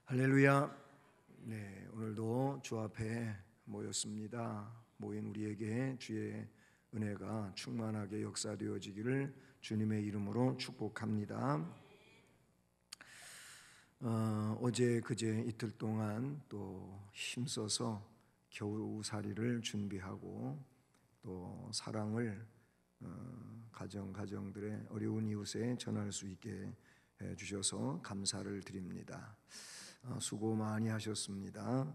할렐루야. 네, 오늘도 주 앞에 모였습니다. 모인 우리에게 주의 은혜가 충만하게 역사되어지기를 주님의 이름으로 축복합니다. 어제 그제 이틀 동안 또 힘써서 겨우살이를 준비하고 또 사랑을 가정들의 어려운 이웃에 전할 수 있게 해주셔서 감사를 드립니다. 수고 많이 하셨습니다.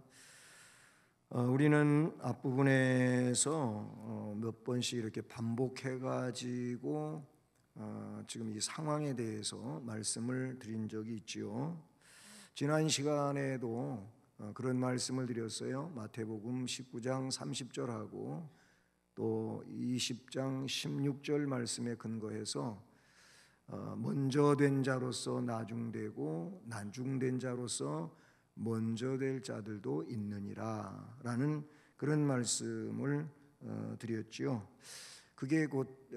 우리는 앞부분에서 몇 번씩 이렇게 반복해가지고 지금 이 상황에 대해서 말씀을 드린 적이 있지요. 지난 시간에도 그런 말씀을 드렸어요. 마태복음 19장 30절하고 또 20장 16절 말씀에 근거해서 먼저 된 자로서 나중되고 나중된 자로서 먼저 될 자들도 있느니라 라는 그런 말씀을 드렸지요. 그게 곧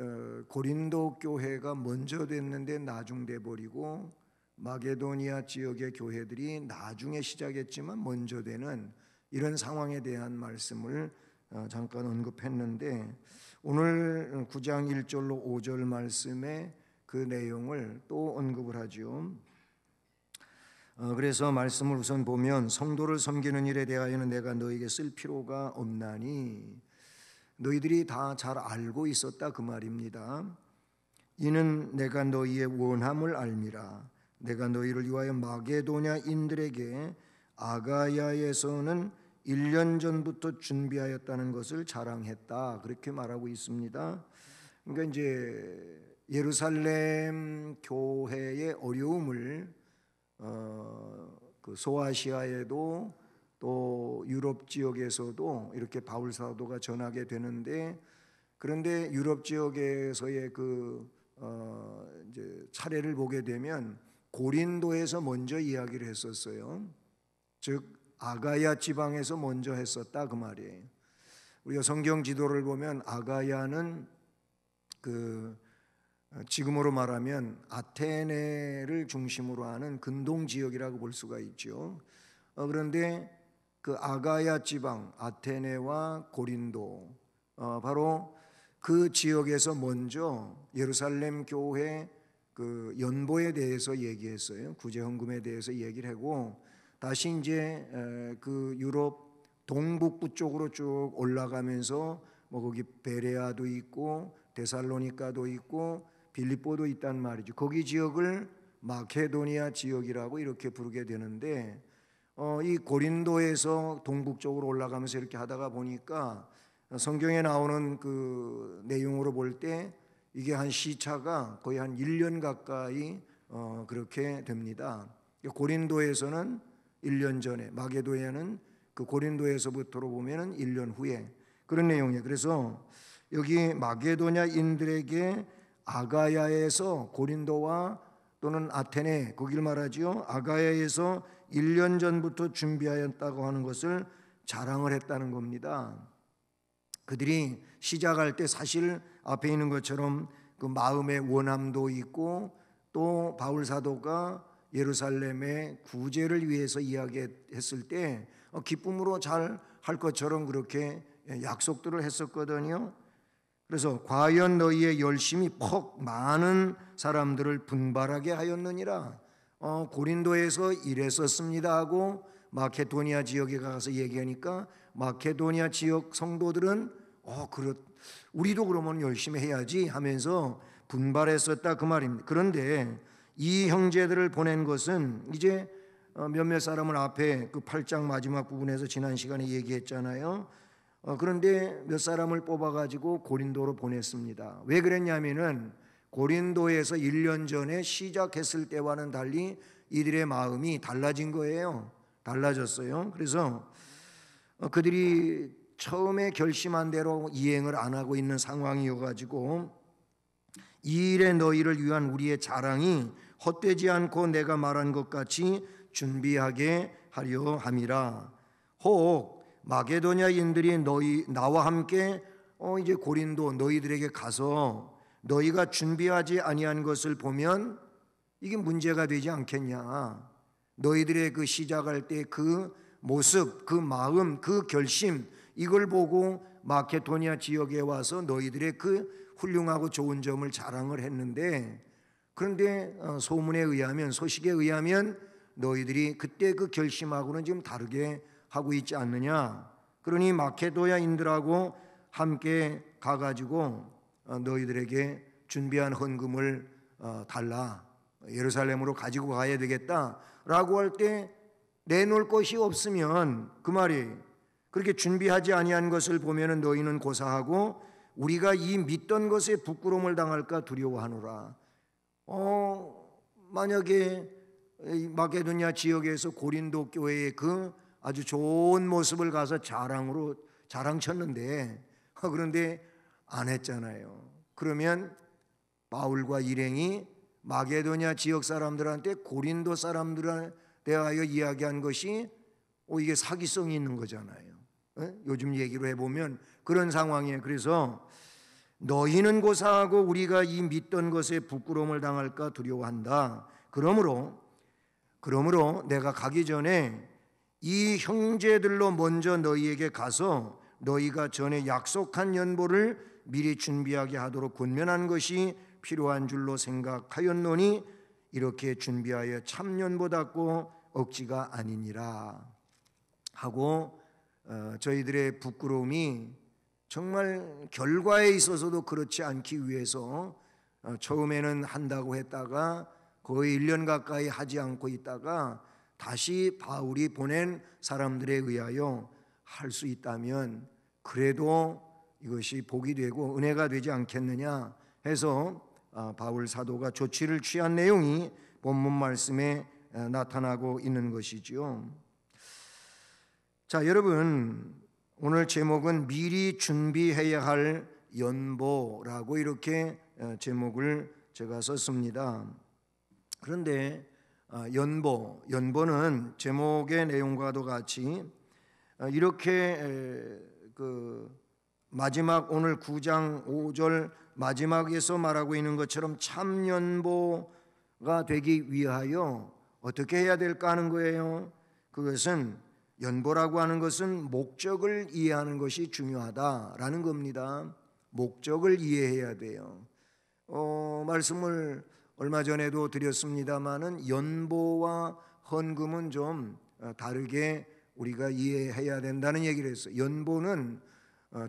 고린도 교회가 먼저 됐는데 나중돼 버리고 마게도니아 지역의 교회들이 나중에 시작했지만 먼저 되는 이런 상황에 대한 말씀을 잠깐 언급했는데, 오늘 9장 1절로 5절 말씀에 그 내용을 또 언급을 하죠. 그래서 말씀을 우선 보면, 성도를 섬기는 일에 대하여는 내가 너에게 쓸 필요가 없나니, 너희들이 다 잘 알고 있었다 그 말입니다. 이는 내가 너희의 원함을 알미라. 내가 너희를 위하여 마게도냐인들에게 아가야에서는 1년 전부터 준비하였다는 것을 자랑했다, 그렇게 말하고 있습니다. 그러니까 이제 예루살렘 교회의 어려움을 그 소아시아에도 또 유럽 지역에서도 이렇게 바울 사도가 전하게 되는데, 그런데 유럽 지역에서의 이제 차례를 보게 되면 고린도에서 먼저 이야기를 했었어요. 즉 아가야 지방에서 먼저 했었다 그 말이에요. 우리가 성경 지도를 보면 아가야는 지금으로 말하면 아테네를 중심으로 하는 근동 지역이라고 볼 수가 있죠. 그런데 그 아가야 지방, 아테네와 고린도, 바로 그 지역에서 먼저 예루살렘 교회 그 연보에 대해서 얘기했어요. 구제헌금에 대해서 얘기를 하고, 다시 이제 그 유럽 동북부 쪽으로 쭉 올라가면서 뭐 거기 베레아도 있고 데살로니가도 있고 빌립보도 있단 말이죠. 거기 지역을 마케도니아 지역이라고 이렇게 부르게 되는데, 이 고린도에서 동북쪽으로 올라가면서 이렇게 하다가 보니까 성경에 나오는 그 내용으로 볼 때 이게 한 시차가 거의 한 1년 가까이 그렇게 됩니다. 고린도에서는 1년 전에, 마게도냐는 그 고린도에서부터로 보면은 1년 후에 그런 내용이에요. 그래서 여기 마게도냐인들에게 아가야에서, 고린도와 또는 아테네 거기를 말하지요, 아가야에서 1년 전부터 준비하였다고 하는 것을 자랑을 했다는 겁니다. 그들이 시작할 때 사실 앞에 있는 것처럼 그 마음의 원함도 있고, 또 바울 사도가 예루살렘의 구제를 위해서 이야기했을 때 기쁨으로 잘 할 것처럼 그렇게 약속들을 했었거든요. 그래서 과연 너희의 열심이 퍽 많은 사람들을 분발하게 하였느니라. 고린도에서 이랬었습니다 하고 마케도니아 지역에 가서 얘기하니까 마케도니아 지역 성도들은 우리도 그러면 열심히 해야지 하면서 분발했었다 그 말입니다. 그런데 이 형제들을 보낸 것은 이제 몇몇 사람을 앞에 그 8장 마지막 부분에서 지난 시간에 얘기했잖아요. 그런데 몇 사람을 뽑아가지고 고린도로 보냈습니다. 왜 그랬냐면은 고린도에서 1년 전에 시작했을 때와는 달리 이들의 마음이 달라진 거예요. 달라졌어요. 그래서 그들이 처음에 결심한 대로 이행을 안 하고 있는 상황이어가지고, 이 일에 너희를 위한 우리의 자랑이 헛되지 않고 내가 말한 것 같이 준비하게 하려 함이라. 혹 마게도냐인들이 나와 함께 이제 고린도 너희들에게 가서 너희가 준비하지 아니한 것을 보면 이게 문제가 되지 않겠냐. 너희들의 그 시작할 때 그 모습, 그 마음, 그 결심, 이걸 보고 마케도니아 지역에 와서 너희들의 그 훌륭하고 좋은 점을 자랑을 했는데, 그런데 소문에 의하면, 소식에 의하면 너희들이 그때 그 결심하고는 지금 다르게 하고 있지 않느냐. 그러니 마케도니아인들하고 함께 가가지고 너희들에게 준비한 헌금을 달라, 예루살렘으로 가지고 가야 되겠다라고 할 때 내놓을 것이 없으면 그 말이, 그렇게 준비하지 아니한 것을 보면은 너희는 고사하고 우리가 이 믿던 것에 부끄러움을 당할까 두려워하노라. 만약에 마게도냐 지역에서 고린도 교회의 그 아주 좋은 모습을 가서 자랑쳤는데, 그런데 안 했잖아요. 그러면 바울과 일행이 마게도냐 지역 사람들한테 고린도 사람들에 대하여 이야기한 것이 이게 사기성이 있는 거잖아요. 요즘 얘기로 해보면 그런 상황이에요. 그래서 너희는 고사하고 우리가 이 믿던 것에 부끄러움을 당할까 두려워한다. 그러므로 내가 가기 전에 이 형제들로 먼저 너희에게 가서 너희가 전에 약속한 연보를 미리 준비하게 하도록 권면한 것이 필요한 줄로 생각하였노니 이렇게 준비하여 참 연보답고 억지가 아니니라 하고, 저희들의 부끄러움이 정말 결과에 있어서도 그렇지 않기 위해서 처음에는 한다고 했다가 거의 1년 가까이 하지 않고 있다가 다시 바울이 보낸 사람들에 의하여 할 수 있다면 그래도 이것이 복이 되고 은혜가 되지 않겠느냐 해서 바울 사도가 조치를 취한 내용이 본문 말씀에 나타나고 있는 것이지요. 자, 여러분, 오늘 제목은 미리 준비해야 할 연보라고 이렇게 제목을 제가 썼습니다. 그런데 연보는 제목의 내용과도 같이 이렇게 마지막 오늘 9장 5절 마지막에서 말하고 있는 것처럼 참연보가 되기 위하여 어떻게 해야 될까 하는 거예요. 그것은 연보라고 하는 것은 목적을 이해하는 것이 중요하다라는 겁니다. 목적을 이해해야 돼요. 말씀을 얼마 전에도 드렸습니다마는 연보와 헌금은 좀 다르게 우리가 이해해야 된다는 얘기를 했어요. 연보는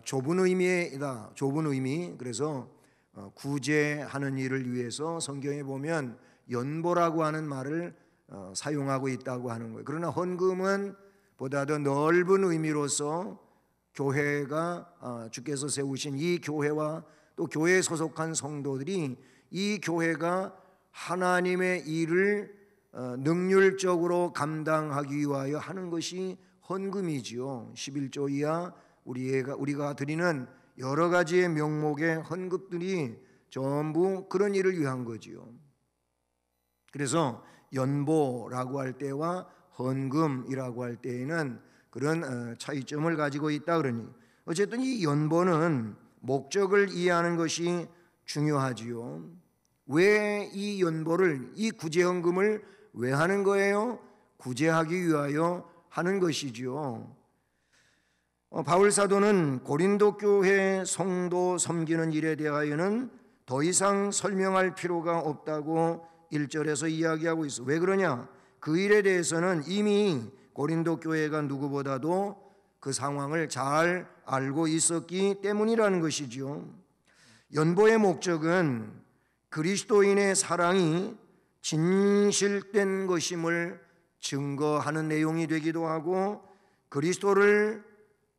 좁은 의미이다. 좁은 의미. 그래서 구제하는 일을 위해서 성경에 보면 연보라고 하는 말을 사용하고 있다고 하는 거예요. 그러나 헌금은 보다 더 넓은 의미로서 교회가 주께서 세우신 이 교회와 또 교회에 소속한 성도들이 이 교회가 하나님의 일을 능률적으로 감당하기 위하여 하는 것이 헌금이지요. 11조 이하 우리가 드리는 여러 가지의 명목의 헌금들이 전부 그런 일을 위한 거지요. 그래서 연보라고 할 때와 헌금이라고 할 때에는 그런 차이점을 가지고 있다. 그러니 어쨌든 이 연보는 목적을 이해하는 것이 중요하지요. 왜 이 연보를, 이 구제헌금을 왜 하는 거예요? 구제하기 위하여 하는 것이지요. 바울 사도는 고린도 교회 성도 섬기는 일에 대하여는 더 이상 설명할 필요가 없다고 1절에서 이야기하고 있어. 왜 그러냐? 그 일에 대해서는 이미 고린도 교회가 누구보다도 그 상황을 잘 알고 있었기 때문이라는 것이지요. 연보의 목적은 그리스도인의 사랑이 진실된 것임을 증거하는 내용이 되기도 하고, 그리스도를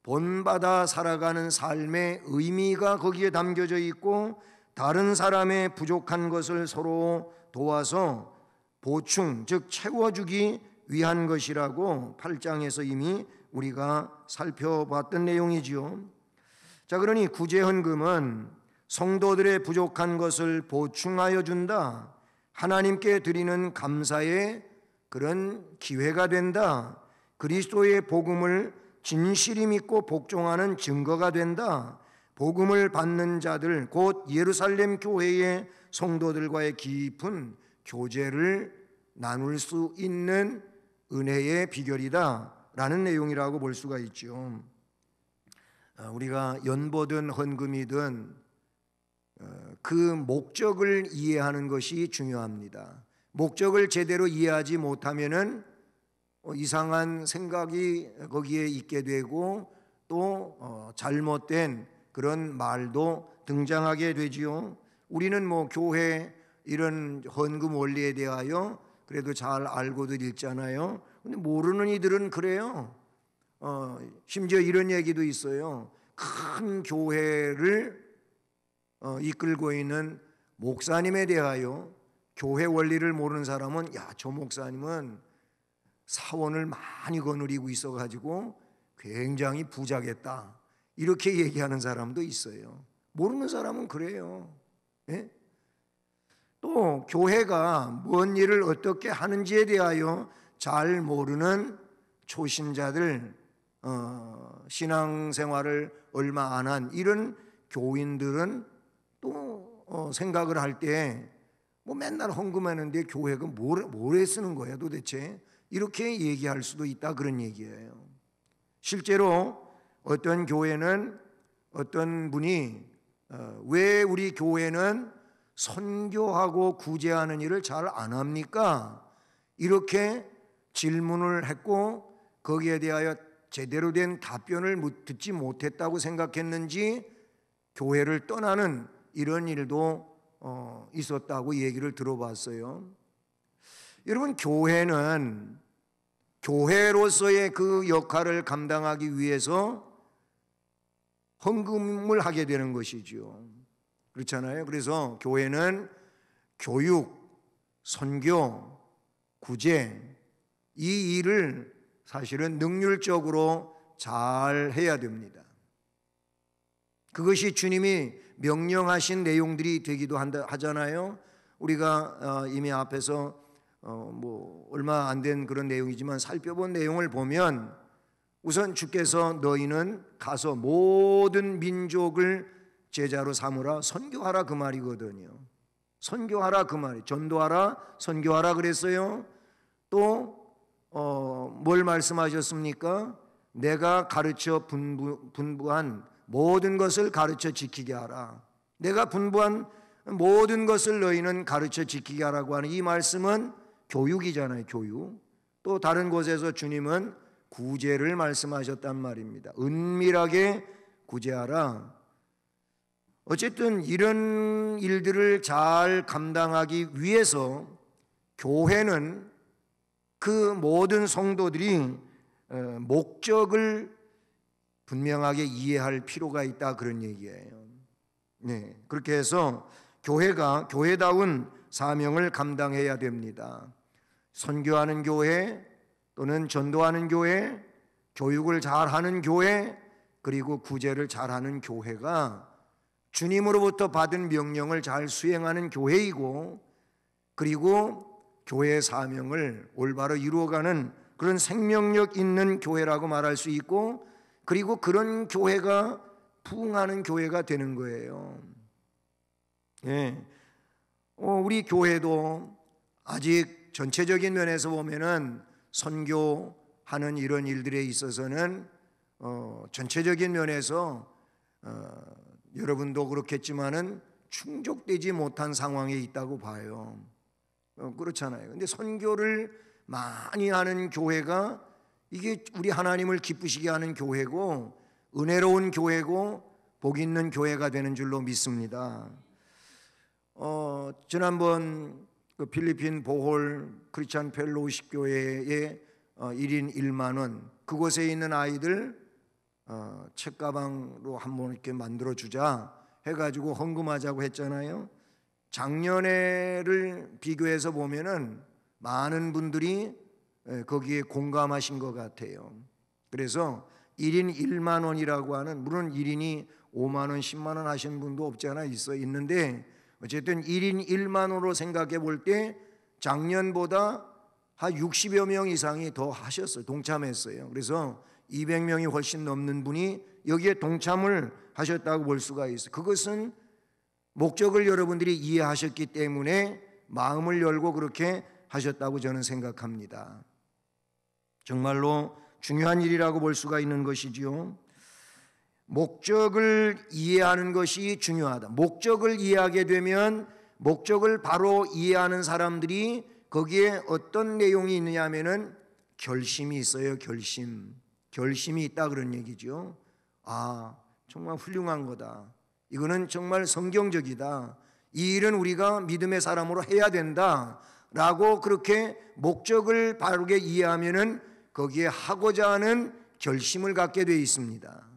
본받아 살아가는 삶의 의미가 거기에 담겨져 있고, 다른 사람의 부족한 것을 서로 도와서 보충, 즉 채워주기 위한 것이라고 8장에서 이미 우리가 살펴봤던 내용이지요. 자, 그러니 구제헌금은 성도들의 부족한 것을 보충하여 준다, 하나님께 드리는 감사의 그런 기회가 된다, 그리스도의 복음을 진실히 믿고 복종하는 증거가 된다, 복음을 받는 자들 곧 예루살렘 교회의 성도들과의 깊은 교제를 나눌 수 있는 은혜의 비결이다라는 내용이라고 볼 수가 있죠. 우리가 연보든 헌금이든 그 목적을 이해하는 것이 중요합니다. 목적을 제대로 이해하지 못하면은 이상한 생각이 거기에 있게 되고 또 잘못된 그런 말도 등장하게 되지요. 우리는 교회 이런 헌금 원리에 대하여 그래도 잘 알고들 있잖아요. 근데 모르는 이들은 그래요. 심지어 이런 얘기도 있어요. 큰 교회를 이끌고 있는 목사님에 대하여 교회 원리를 모르는 사람은 야, 저 목사님은 사원을 많이 거느리고 있어가지고 굉장히 부자겠다, 이렇게 얘기하는 사람도 있어요. 모르는 사람은 그래요. 예? 또 교회가 뭔 일을 어떻게 하는지에 대하여 잘 모르는 초신자들, 신앙생활을 얼마 안 한 이런 교인들은 또 생각을 할 때 맨날 헌금하는데 교회가 뭘 쓰는 거야 도대체, 이렇게 얘기할 수도 있다, 그런 얘기예요. 실제로 어떤 교회는 어떤 분이 왜 우리 교회는 선교하고 구제하는 일을 잘 안 합니까? 이렇게 질문을 했고 거기에 대하여 제대로 된 답변을 듣지 못했다고 생각했는지 교회를 떠나는 이런 일도 있었다고 얘기를 들어봤어요. 여러분, 교회는 교회로서의 그 역할을 감당하기 위해서 헌금을 하게 되는 것이죠. 그렇잖아요. 그래서 교회는 교육, 선교, 구제, 이 일을 사실은 능률적으로 잘 해야 됩니다. 그것이 주님이 명령하신 내용들이 되기도 하잖아요. 우리가 이미 앞에서 얼마 안 된 그런 내용이지만 살펴본 내용을 보면 우선 주께서 너희는 가서 모든 민족을 제자로 삼으라, 선교하라, 그 말이거든요. 선교하라, 그 말이, 전도하라, 선교하라 그랬어요. 또 뭘 말씀하셨습니까? 내가 가르쳐 분부한 모든 것을 가르쳐 지키게 하라. 내가 분부한 모든 것을 너희는 가르쳐 지키게 하라고 하는 이 말씀은 교육이잖아요. 교육. 또 다른 곳에서 주님은 구제를 말씀하셨단 말입니다. 은밀하게 구제하라. 어쨌든 이런 일들을 잘 감당하기 위해서 교회는 그 모든 성도들이 목적을 분명하게 이해할 필요가 있다, 그런 얘기예요. 네, 그렇게 해서 교회가 교회다운 사명을 감당해야 됩니다. 선교하는 교회 또는 전도하는 교회, 교육을 잘하는 교회, 그리고 구제를 잘하는 교회가 주님으로부터 받은 명령을 잘 수행하는 교회이고, 그리고 교회의 사명을 올바로 이루어가는 그런 생명력 있는 교회라고 말할 수 있고, 그리고 그런 교회가 부흥하는 교회가 되는 거예요. 예. 우리 교회도 아직 전체적인 면에서 보면은 선교하는 이런 일들에 있어서는 전체적인 면에서 여러분도 그렇겠지만은 충족되지 못한 상황에 있다고 봐요. 그렇잖아요. 근데 선교를 많이 하는 교회가 이게 우리 하나님을 기쁘시게 하는 교회고 은혜로운 교회고 복 있는 교회가 되는 줄로 믿습니다. 지난번 그 필리핀 보홀 크리스찬 펠로우십 교회에 1인 1만 원, 그곳에 있는 아이들 책가방으로 한번 이렇게 만들어 주자 해가지고 헌금하자고 했잖아요. 작년에를 비교해서 보면은 많은 분들이 거기에 공감하신 것 같아요. 그래서 1인 1만 원이라고 하는, 물론 1인이 5만 원, 10만 원 하시는 분도 없지 않아 있는데 어쨌든 1인 1만 원으로 생각해 볼 때 작년보다 한 60여 명 이상이 더 하셨어요. 동참했어요. 그래서 200명이 훨씬 넘는 분이 여기에 동참을 하셨다고 볼 수가 있어요. 그것은 목적을 여러분들이 이해하셨기 때문에 마음을 열고 그렇게 하셨다고 저는 생각합니다. 정말로 중요한 일이라고 볼 수가 있는 것이지요. 목적을 이해하는 것이 중요하다. 목적을 이해하게 되면 목적을 바로 이해하는 사람들이 거기에 어떤 내용이 있느냐 하면은 결심이 있어요. 결심이 있다 그런 얘기죠. 아, 정말 훌륭한 거다. 이거는 정말 성경적이다. 이 일은 우리가 믿음의 사람으로 해야 된다 라고 그렇게 목적을 바르게 이해하면은 거기에 하고자 하는 결심을 갖게 되어 있습니다.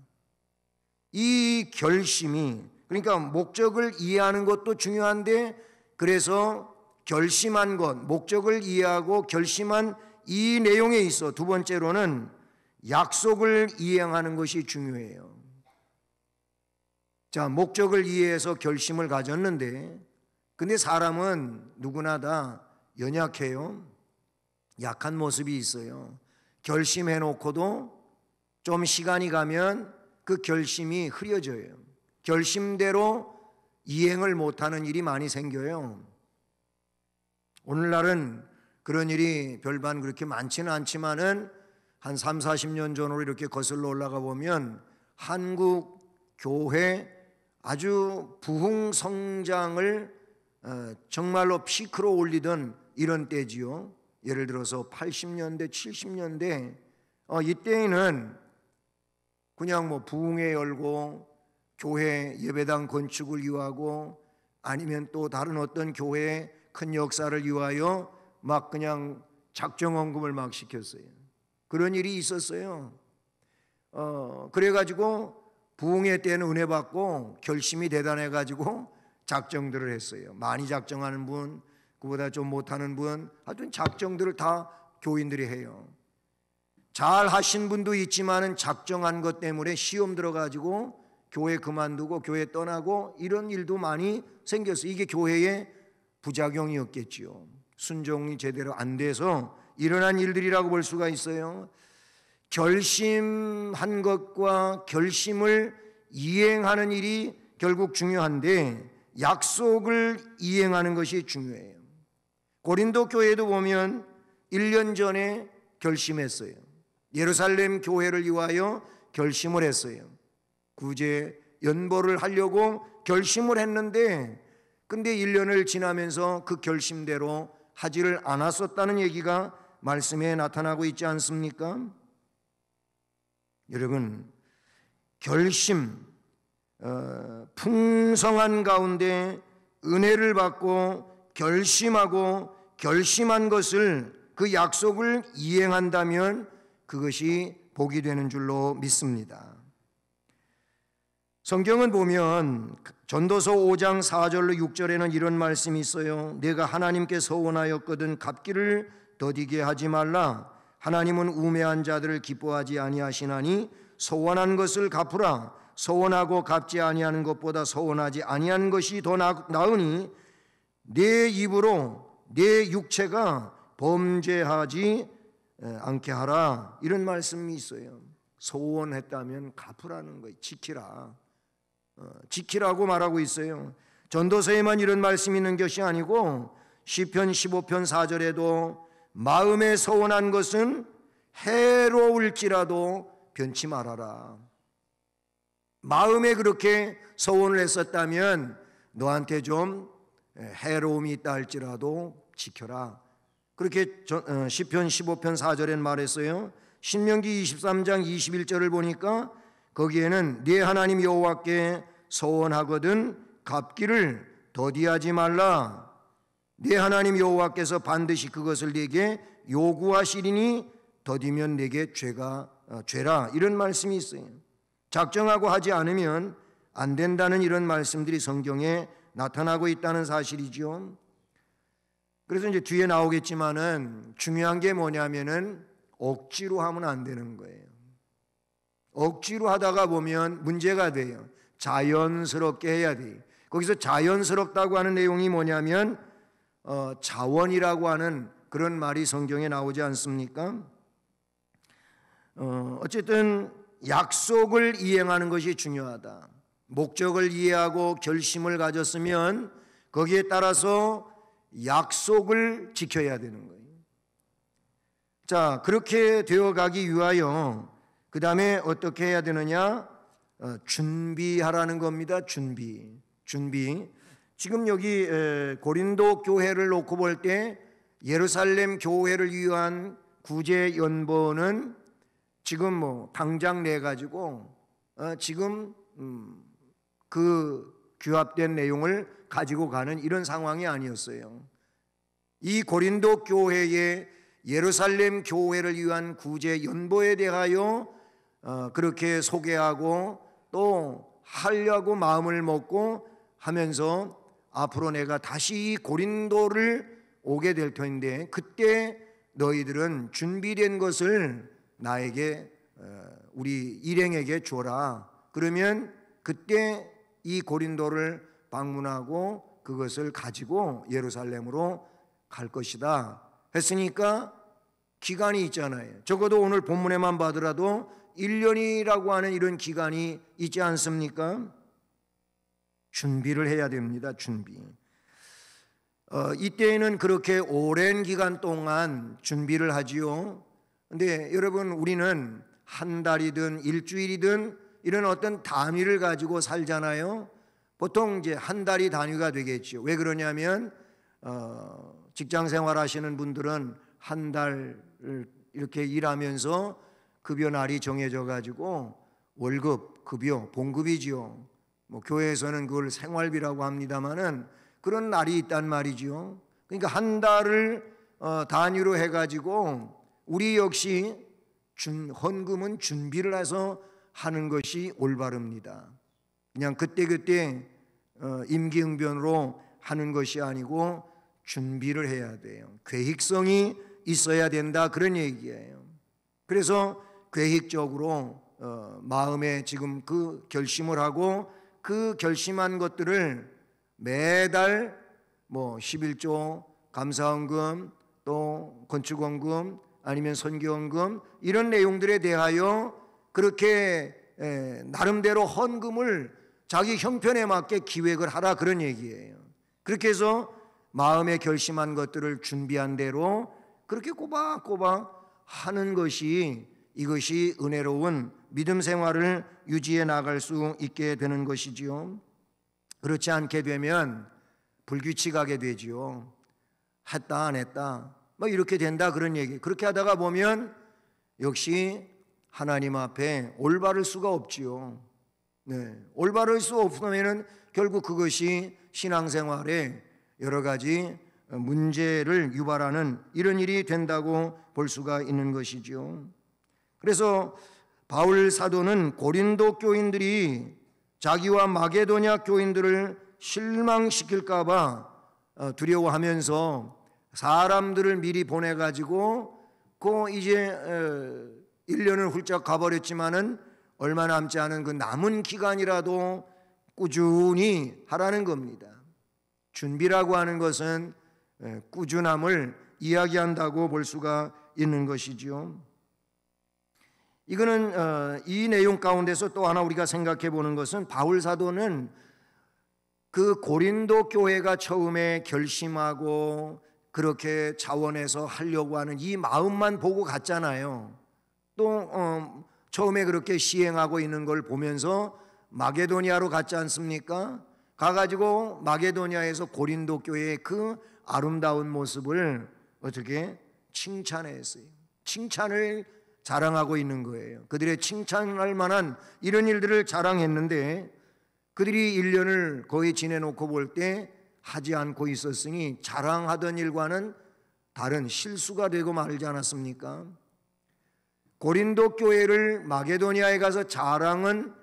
이 결심이, 그러니까 목적을 이해하는 것도 중요한데, 그래서 결심한 것, 목적을 이해하고 결심한 이 내용에 있어 두 번째로는 약속을 이행하는 것이 중요해요. 자, 목적을 이해해서 결심을 가졌는데, 근데 사람은 누구나 다 연약해요. 약한 모습이 있어요. 결심해 놓고도 좀 시간이 가면 그 결심이 흐려져요. 결심대로 이행을 못하는 일이 많이 생겨요. 오늘날은 그런 일이 별반 그렇게 많지는 않지만은 한 3, 40년 전으로 이렇게 거슬러 올라가 보면 한국 교회 아주 부흥성장을 정말로 피크로 올리던 이런 때지요. 예를 들어서 80년대, 70년대 이때에는 그냥 뭐 부흥회 열고 교회 예배당 건축을 위하고 아니면 또 다른 어떤 교회의 큰 역사를 위하여 막 그냥 작정헌금을 막 시켰어요. 그런 일이 있었어요. 그래가지고 부흥회 때는 은혜 받고 결심이 대단해가지고 작정들을 했어요. 많이 작정하는 분, 그보다 좀 못하는 분, 하여튼 작정들을 다 교인들이 해요. 잘 하신 분도 있지만은 작정한 것 때문에 시험 들어가지고 교회 그만두고 교회 떠나고 이런 일도 많이 생겼어요. 이게 교회의 부작용이었겠지요. 순종이 제대로 안 돼서 일어난 일들이라고 볼 수가 있어요. 결심한 것과 결심을 이행하는 일이 결국 중요한데 약속을 이행하는 것이 중요해요. 고린도 교회도 보면 1년 전에 결심했어요. 예루살렘 교회를 위하여 결심을 했어요. 구제 연보를 하려고 결심을 했는데 근데 1년을 지나면서 그 결심대로 하지를 않았었다는 얘기가 말씀에 나타나고 있지 않습니까? 여러분, 결심, 풍성한 가운데 은혜를 받고 결심하고 결심한 것을 그 약속을 이행한다면 그것이 복이 되는 줄로 믿습니다. 성경은 보면 전도서 5장 4절로 6절에는 이런 말씀이 있어요. 내가 하나님께 서원하였거든 갚기를 더디게 하지 말라. 하나님은 우매한 자들을 기뻐하지 아니하시나니 서원한 것을 갚으라. 서원하고 갚지 아니하는 것보다 서원하지 아니하는 것이 더 나으니 내 입으로 내 육체가 범죄하지 않게 하라. 이런 말씀이 있어요. 서원했다면 갚으라는 거예요. 지키라고 말하고 있어요. 전도서에만 이런 말씀이 있는 것이 아니고 시편 15편 4절에도 마음에 서원한 것은 해로울지라도 변치 말아라. 마음에 그렇게 서원을 했었다면 너한테 좀 해로움이 있다 할지라도 지켜라. 그렇게 시편 15편 4절엔 말했어요. 신명기 23장 21절을 보니까 거기에는 네 하나님 여호와께 서원하거든 갚기를 더디하지 말라. 네 하나님 여호와께서 반드시 그것을 네게 요구하시리니 더디면 네게 죄라. 이런 말씀이 있어요. 작정하고 하지 않으면 안 된다는 이런 말씀들이 성경에 나타나고 있다는 사실이죠. 그래서 이제 뒤에 나오겠지만은 중요한 게 뭐냐면은 억지로 하면 안 되는 거예요. 억지로 하다가 보면 문제가 돼요. 자연스럽게 해야 돼요. 거기서 자연스럽다고 하는 내용이 뭐냐면 자원이라고 하는 그런 말이 성경에 나오지 않습니까? 어쨌든 약속을 이행하는 것이 중요하다. 목적을 이해하고 결심을 가졌으면 거기에 따라서 약속을 지켜야 되는 거예요. 자, 그렇게 되어가기 위하여 그 다음에 어떻게 해야 되느냐? 준비하라는 겁니다. 준비. 지금 여기 고린도 교회를 놓고 볼 때 예루살렘 교회를 위한 구제 연보는 지금 뭐 당장 내 가지고 지금 그 규합된 내용을 가지고 가는 이런 상황이 아니었어요. 이 고린도 교회의 예루살렘 교회를 위한 구제 연보에 대하여 그렇게 소개하고 또 하려고 마음을 먹고 하면서 앞으로 내가 다시 고린도를 오게 될 터인데 그때 너희들은 준비된 것을 나에게 우리 일행에게 줘라. 그러면 그때 이 고린도를 방문하고 그것을 가지고 예루살렘으로 갈 것이다 했으니까 기간이 있잖아요. 적어도 오늘 본문에만 봐더라도 1년이라고 하는 이런 기간이 있지 않습니까? 준비를 해야 됩니다. 준비. 이때에는 그렇게 오랜 기간 동안 준비를 하지요. 근데 여러분, 우리는 한 달이든 일주일이든 이런 어떤 단위를 가지고 살잖아요. 보통 이제 한 달이 단위가 되겠죠. 왜 그러냐면 직장 생활 하시는 분들은 한 달 이렇게 일하면서 급여 날이 정해져 가지고 월급, 급여, 봉급이지요. 뭐 교회에서는 그걸 생활비라고 합니다마는 그런 날이 있단 말이죠. 그러니까 한 달을 단위로 해가지고 우리 역시 헌금은 준비를 해서 하는 것이 올바릅니다. 그냥 그때그때 임기응변으로 하는 것이 아니고 준비를 해야 돼요. 계획성이 있어야 된다, 그런 얘기예요. 그래서 계획적으로 마음에 지금 그 결심을 하고 그 결심한 것들을 매달 뭐 11조 감사헌금 또 건축헌금 아니면 선교헌금 이런 내용들에 대하여 그렇게 나름대로 헌금을 자기 형편에 맞게 기획을 하라, 그런 얘기예요. 그렇게 해서 마음에 결심한 것들을 준비한 대로 그렇게 꼬박꼬박 하는 것이, 이것이 은혜로운 믿음 생활을 유지해 나갈 수 있게 되는 것이지요. 그렇지 않게 되면 불규칙하게 되지요. 했다 안 했다 뭐 이렇게 된다, 그런 얘기. 그렇게 하다가 보면 역시 하나님 앞에 올바를 수가 없지요. 올바를 수 없으면 결국 그것이 신앙생활에 여러 가지 문제를 유발하는 이런 일이 된다고 볼 수가 있는 것이죠. 그래서 바울 사도는 고린도 교인들이 자기와 마게도냐 교인들을 실망시킬까 봐 두려워하면서 사람들을 미리 보내가지고 이제 1년을 훌쩍 가버렸지만은 얼마 남지 않은 그 남은 기간이라도 꾸준히 하라는 겁니다. 준비라고 하는 것은 꾸준함을 이야기한다고 볼 수가 있는 것이죠. 이거는 이 내용 가운데서 또 하나 우리가 생각해 보는 것은 바울 사도는 그 고린도 교회가 처음에 결심하고 그렇게 자원해서 하려고 하는 이 마음만 보고 갔잖아요. 또 처음에 그렇게 시행하고 있는 걸 보면서 마게도니아로 갔지 않습니까? 가가지고 마게도니아에서 고린도 교회의 그 아름다운 모습을 어떻게 칭찬했어요. 칭찬을 자랑하고 있는 거예요. 그들의 칭찬할 만한 이런 일들을 자랑했는데 그들이 1년을 거의 지내놓고 볼 때 하지 않고 있었으니 자랑하던 일과는 다른 실수가 되고 말지 않았습니까? 고린도 교회를 마게도니아에 가서 자랑은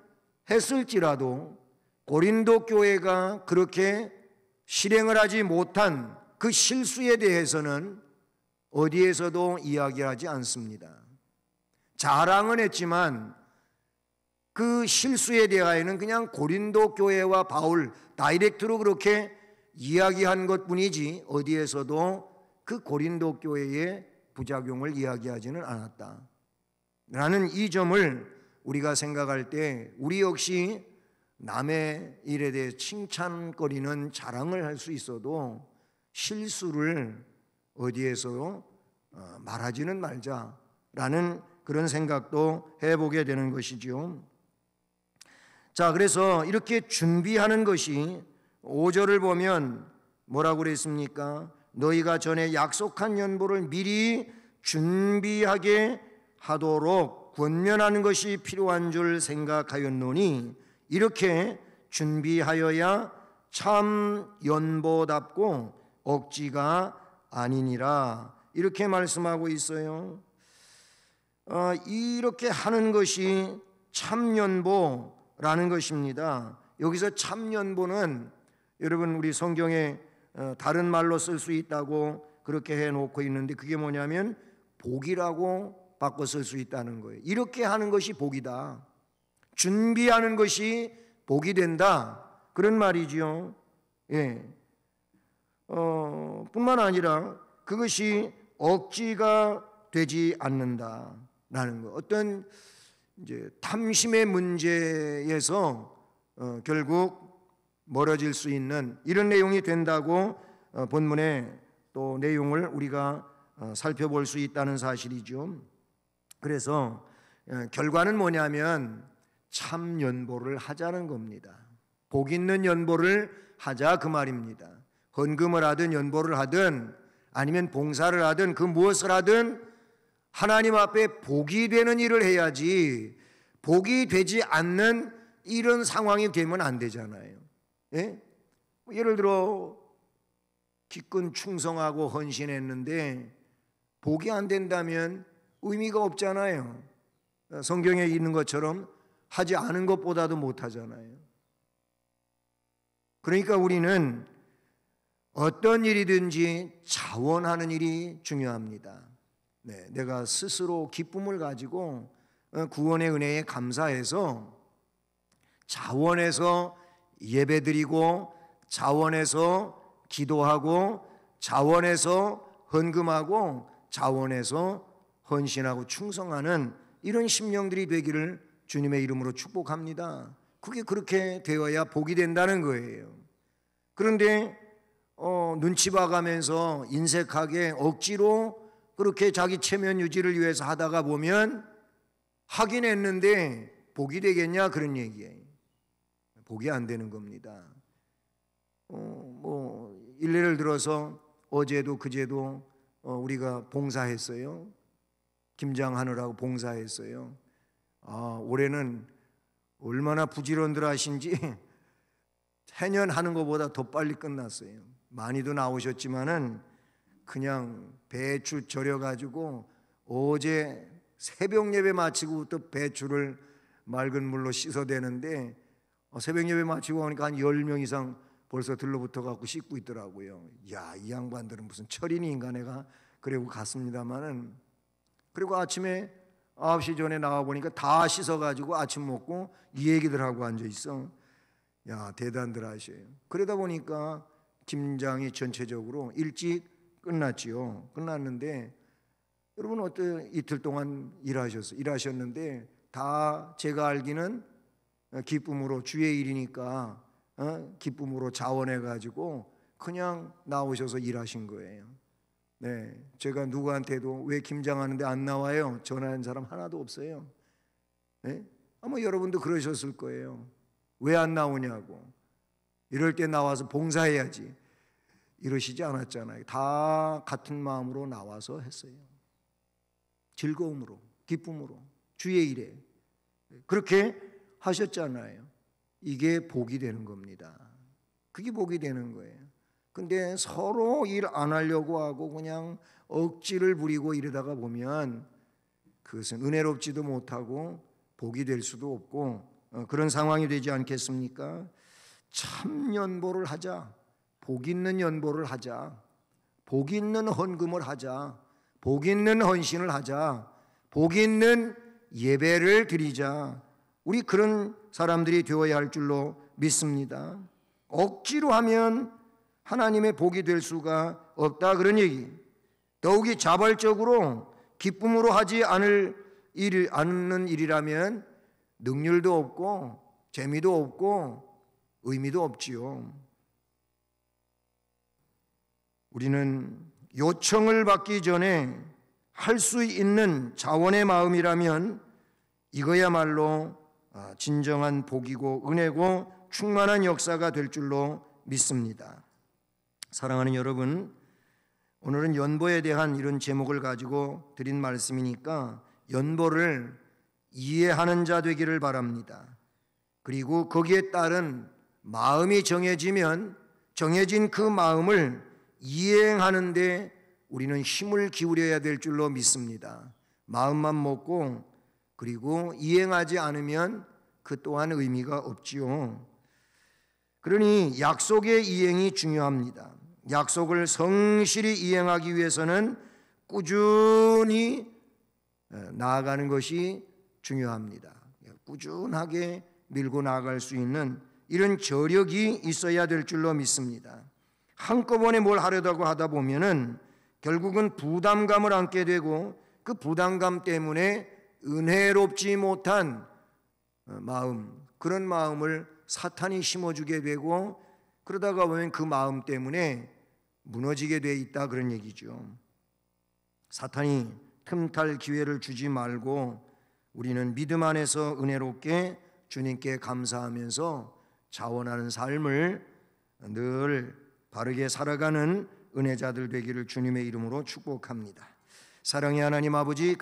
했을지라도 고린도 교회가 그렇게 실행을 하지 못한 그 실수에 대해서는 어디에서도 이야기하지 않습니다. 자랑은 했지만 그 실수에 대하여는 그냥 고린도 교회와 바울 다이렉트로 그렇게 이야기한 것뿐이지 어디에서도 그 고린도 교회의 부작용을 이야기하지는 않았다 라는 이 점을 우리가 생각할 때 우리 역시 남의 일에 대해 칭찬거리는 자랑을 할 수 있어도 실수를 어디에서 말하지는 말자라는 그런 생각도 해보게 되는 것이지요. 자, 그래서 이렇게 준비하는 것이 5절을 보면 뭐라고 그랬습니까? 너희가 전에 약속한 연보를 미리 준비하게 하도록 권면하는 것이 필요한 줄 생각하였노니 이렇게 준비하여야 참 연보답고 억지가 아니니라, 이렇게 말씀하고 있어요. 이렇게 하는 것이 참연보라는 것입니다. 여기서 참연보는 여러분 우리 성경에 다른 말로 쓸 수 있다고 그렇게 해놓고 있는데 그게 뭐냐면 복이라고 바꿔 쓸 수 있다는 거예요. 이렇게 하는 것이 복이다. 준비하는 것이 복이 된다. 그런 말이지요. 예. 뿐만 아니라 그것이 억지가 되지 않는다라는 거. 어떤 이제 탐심의 문제에서 결국 멀어질 수 있는 이런 내용이 된다고 본문의 또 내용을 우리가 살펴볼 수 있다는 사실이죠. 그래서 결과는 뭐냐면 참 연보를 하자는 겁니다. 복 있는 연보를 하자 그 말입니다. 헌금을 하든 연보를 하든 아니면 봉사를 하든 그 무엇을 하든 하나님 앞에 복이 되는 일을 해야지 복이 되지 않는 이런 상황이 되면 안 되잖아요. 예? 예를 들어 기껏 충성하고 헌신했는데 복이 안 된다면 의미가 없잖아요. 성경에 있는 것처럼 하지 않은 것보다도 못하잖아요. 그러니까 우리는 어떤 일이든지 자원하는 일이 중요합니다. 네, 내가 스스로 기쁨을 가지고 구원의 은혜에 감사해서 자원해서 예배드리고 자원해서 기도하고 자원해서 헌금하고 자원해서 헌신하고 충성하는 이런 심령들이 되기를 주님의 이름으로 축복합니다. 그게 그렇게 되어야 복이 된다는 거예요. 그런데 눈치 봐가면서 인색하게 억지로 그렇게 자기 체면 유지를 위해서 하다가 보면 하긴 했는데 복이 되겠냐 그런 얘기예요. 복이 안 되는 겁니다. 일례를 들어서 어제도 그제도 우리가 봉사했어요. 김장하느라고 봉사했어요. 올해는 얼마나 부지런들 하신지 해년 하는 것보다 더 빨리 끝났어요. 많이도 나오셨지만은 그냥 배추 절여가지고 어제 새벽 예배 마치고부터 배추를 맑은 물로 씻어대는데 새벽 예배 마치고 하니까 한 10명 이상 벌써 들러붙어 갖고 씻고 있더라고요. 야, 이 양반들은 무슨 철인인가 내가 그러고 갔습니다만은, 그리고 아침에 9시 전에 나와보니까 다 씻어가지고 아침 먹고 이 얘기들 하고 앉아있어. 야, 대단들 하셔요. 그러다 보니까 김장이 전체적으로 일찍 끝났지요. 끝났는데 여러분 어때 이틀 동안 일하셨는데 다 제가 알기는 기쁨으로 주의 일이니까 기쁨으로 자원해가지고 그냥 나오셔서 일하신 거예요. 네, 제가 누구한테도 왜 김장하는데 안 나와요? 전화한 사람 하나도 없어요. 네? 아마 여러분도 그러셨을 거예요. 왜 안 나오냐고. 이럴 때 나와서 봉사해야지. 이러시지 않았잖아요. 다 같은 마음으로 나와서 했어요. 즐거움으로, 기쁨으로, 주의 일에 그렇게 하셨잖아요. 이게 복이 되는 겁니다. 그게 복이 되는 거예요. 근데 서로 일 안 하려고 하고 그냥 억지를 부리고 이러다가 보면 그것은 은혜롭지도 못하고 복이 될 수도 없고 그런 상황이 되지 않겠습니까? 참 연보를 하자. 복 있는 연보를 하자. 복 있는 헌금을 하자. 복 있는 헌신을 하자. 복 있는 예배를 드리자. 우리 그런 사람들이 되어야 할 줄로 믿습니다. 억지로 하면 하나님의 복이 될 수가 없다 그런 얘기. 더욱이 자발적으로 기쁨으로 하지 않는 일이라면 능률도 없고 재미도 없고 의미도 없지요. 우리는 요청을 받기 전에 할 수 있는 자원의 마음이라면 이거야말로 진정한 복이고 은혜고 충만한 역사가 될 줄로 믿습니다. 사랑하는 여러분, 오늘은 연보에 대한 이런 제목을 가지고 드린 말씀이니까 연보를 이해하는 자 되기를 바랍니다. 그리고 거기에 따른 마음이 정해지면 정해진 그 마음을 이행하는 데 우리는 힘을 기울여야 될 줄로 믿습니다. 마음만 먹고 그리고 이행하지 않으면 그 또한 의미가 없지요. 그러니 약속의 이행이 중요합니다. 약속을 성실히 이행하기 위해서는 꾸준히 나아가는 것이 중요합니다. 꾸준하게 밀고 나아갈 수 있는 이런 저력이 있어야 될 줄로 믿습니다. 한꺼번에 뭘 하려고 하다 보면은 결국은 부담감을 안게 되고 그 부담감 때문에 은혜롭지 못한 마음, 그런 마음을 사탄이 심어주게 되고 그러다가 보면 그 마음 때문에 무너지게 돼 있다, 그런 얘기죠. 사탄이 틈탈 기회를 주지 말고 우리는 믿음 안에서 은혜롭게 주님께 감사하면서 자원하는 삶을 늘 바르게 살아가는 은혜자들 되기를 주님의 이름으로 축복합니다. 사랑의 하나님 아버지,